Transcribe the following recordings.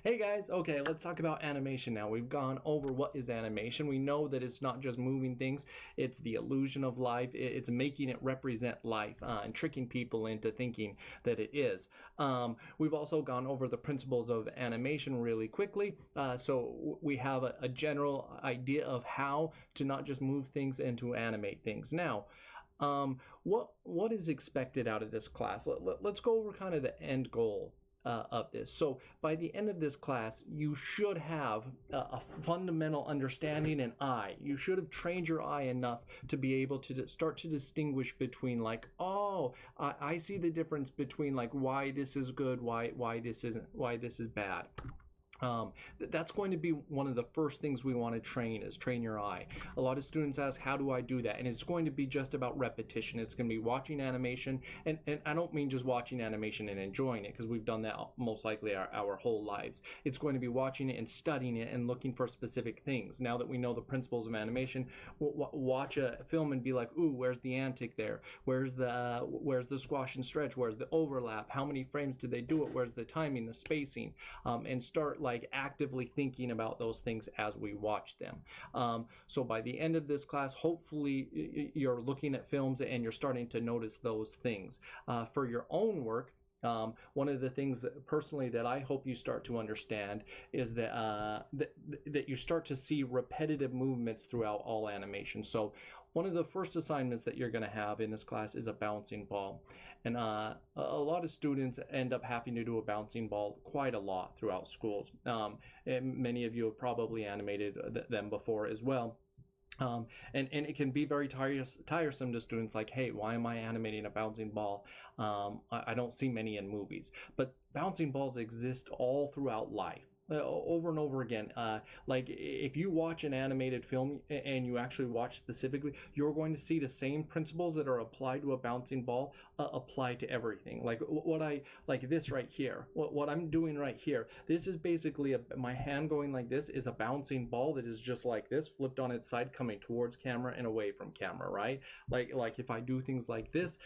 Hey guys, okay, let's talk about animation now. We've gone over what is animation. We know that it's not just moving things, it's the illusion of life. It's making it represent life and tricking people into thinking that it is. We've also gone over the principles of animation really quickly. So we have a general idea of how to not just move things and to animate things. Now, what is expected out of this class? Let's go over kind of the end goal of this. So by the end of this class, you should have a fundamental understanding and eye. You should have trained your eye enough to be able to start to distinguish between like, oh, I see the difference between like why this is good, why this isn't, why this is bad. That's going to be one of the first things we want to train your eye. A lot of students ask, how do I do that? And it's going to be just about repetition. It's going to be watching animation, and I don't mean just watching animation and enjoying it, because we've done that most likely our whole lives. It's going to be watching it and studying it and looking for specific things. Now that we know the principles of animation, we'll watch a film and be like, ooh, where's the antic there? Where's the squash and stretch? Where's the overlap? How many frames did they do it? Where's the timing, the spacing? And start like actively thinking about those things as we watch them. So by the end of this class, hopefully you're looking at films and you're starting to notice those things. For your own work, one of the things that personally that I hope you start to understand is that that you start to see repetitive movements throughout all animation. So one of the first assignments that you're going to have in this class is a bouncing ball, and a lot of students end up having to do a bouncing ball quite a lot throughout schools. And many of you have probably animated them before as well. And it can be very tiresome to students, like, hey, why am I animating a bouncing ball? I don't see many in movies. But bouncing balls exist all throughout life. Over and over again. Like if you watch an animated film and you actually watch specifically, you're going to see the same principles that are applied to a bouncing ball apply to everything. Like like this right here, what I'm doing right here, this is basically my hand going like this is a bouncing ball that is just like this, flipped on its side, coming towards camera and away from camera, right? Like if I do things like this,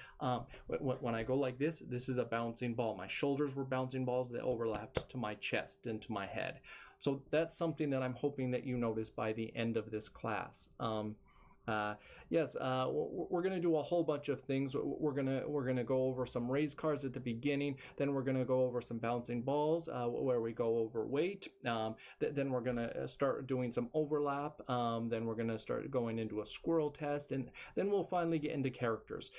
when I go like this is a bouncing ball. My shoulders were bouncing balls that overlapped to my chest and to my head. So that's something that I'm hoping that you notice by the end of this class. Yes, we're going to do a whole bunch of things. We're gonna go over some race cars at the beginning. Then we're going to go over some bouncing balls where we go over weight. Then we're going to start doing some overlap. Then we're going to start going into a squirrel test, and then we'll finally get into characters.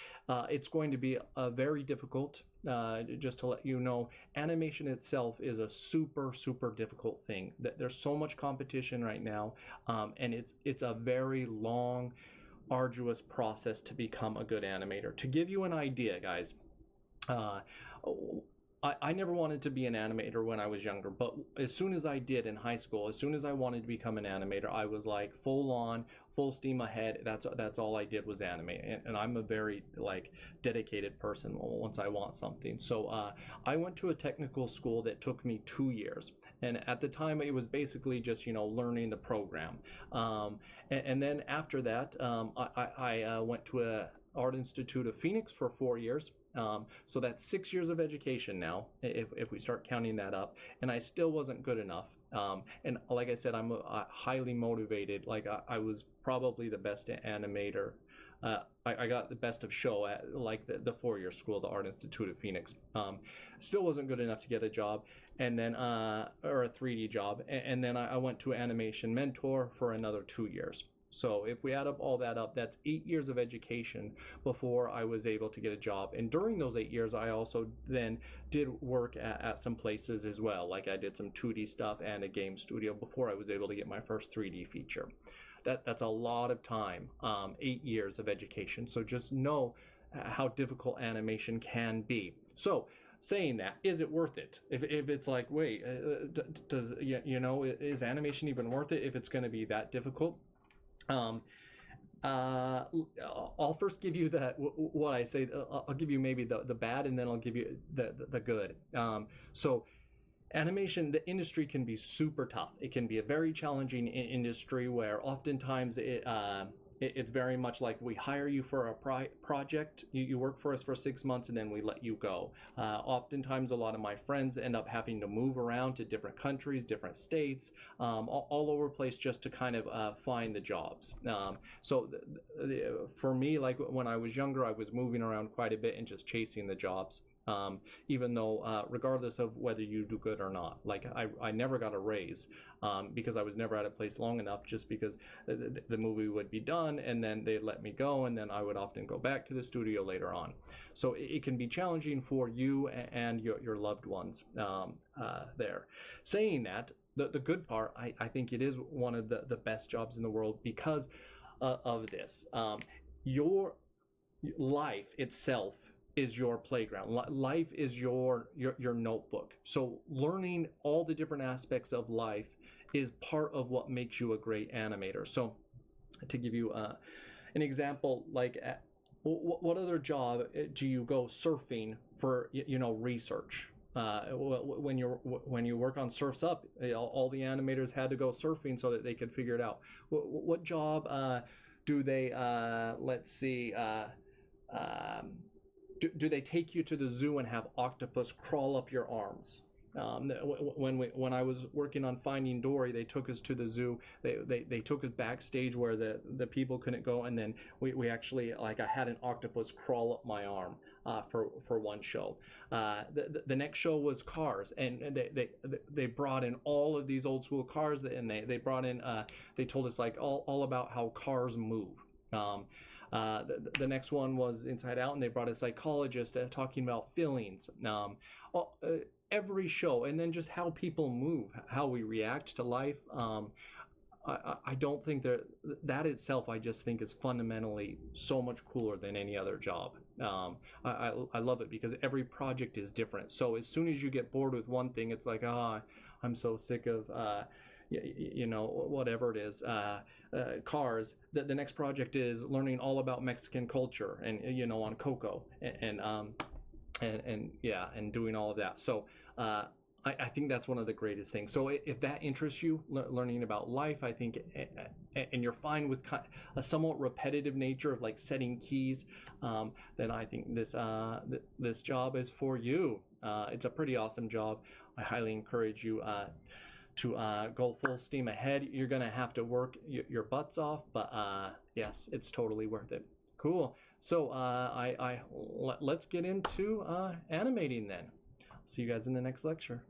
It's going to be very difficult. Just to let you know, animation itself is a super difficult thing. There's so much competition right now, and it's a very long, arduous process to become a good animator. To give you an idea, guys, I never wanted to be an animator when I was younger, but as soon as I did in high school, as soon as I wanted to become an animator, I was like full steam ahead. That's all I did was animate, and I'm a very like dedicated person once I want something. So I went to a technical school that took me 2 years, and at the time it was basically just learning the program. And then after that, I went to a Art Institute of Phoenix for 4 years. So that's 6 years of education now, if we start counting that up, and I still wasn't good enough. And like I said, I'm highly motivated. Like I was probably the best animator. I got the best of show at like the 4-year school, the Art Institute of Phoenix. Still wasn't good enough to get a job, and then or a 3D job, and then I went to animation mentor for another 2 years. So if we add up all that up, that's 8 years of education before I was able to get a job. And during those 8 years, I also then did work at some places as well. Like I did some 2D stuff and a game studio before I was able to get my first 3D feature. That's a lot of time, 8 years of education. So just know how difficult animation can be. So saying that, is it worth it? If it's like, wait, does is animation even worth it if it's going to be that difficult? I'll first give you what I say. I'll give you maybe the bad, and then I'll give you the good. So animation, the industry can be super tough. It can be a very challenging industry where oftentimes It's very much like we hire you for a project. You work for us for 6 months and then we let you go. Oftentimes, a lot of my friends end up having to move around to different countries, different states, all over the place just to kind of find the jobs. So for me, like when I was younger, I was moving around quite a bit and just chasing the jobs. Even though, regardless of whether you do good or not, like I never got a raise because I was never at a place long enough, just because the movie would be done and then they'd let me go, and then I would often go back to the studio later on. So it can be challenging for you and your loved ones there. Saying that, the good part, I think it is one of the best jobs in the world because of this. Your life itself is your playground. Life is your notebook. So learning all the different aspects of life is part of what makes you a great animator. So to give you an example, like what other job do you go surfing for, research? When you work on Surf's Up, all the animators had to go surfing so that they could figure it out. What job do they let's see do they take you to the zoo and have octopus crawl up your arms? When I was working on Finding Dory, they took us to the zoo. They took us backstage where the people couldn't go, and then we actually, like, I had an octopus crawl up my arm for one show. The next show was Cars, and they brought in all of these old school cars, and they brought in they told us like all about how cars move. The next one was Inside Out, and they brought a psychologist talking about feelings. Every show, and then just how people move, how we react to life. I don't think that itself, I just think, is fundamentally so much cooler than any other job. I love it because every project is different. So as soon as you get bored with one thing, it's like, I'm so sick of whatever it is, Cars. The next project is learning all about Mexican culture and on Coco and yeah, and doing all of that. So I think that's one of the greatest things. So if that interests you, learning about life, I think, and you're fine with a somewhat repetitive nature of like setting keys, then I think this job is for you. It's a pretty awesome job. I highly encourage you to go full steam ahead. You're gonna have to work your butts off, but yes, it's totally worth it. Cool. So let's get into animating then. See you guys in the next lecture.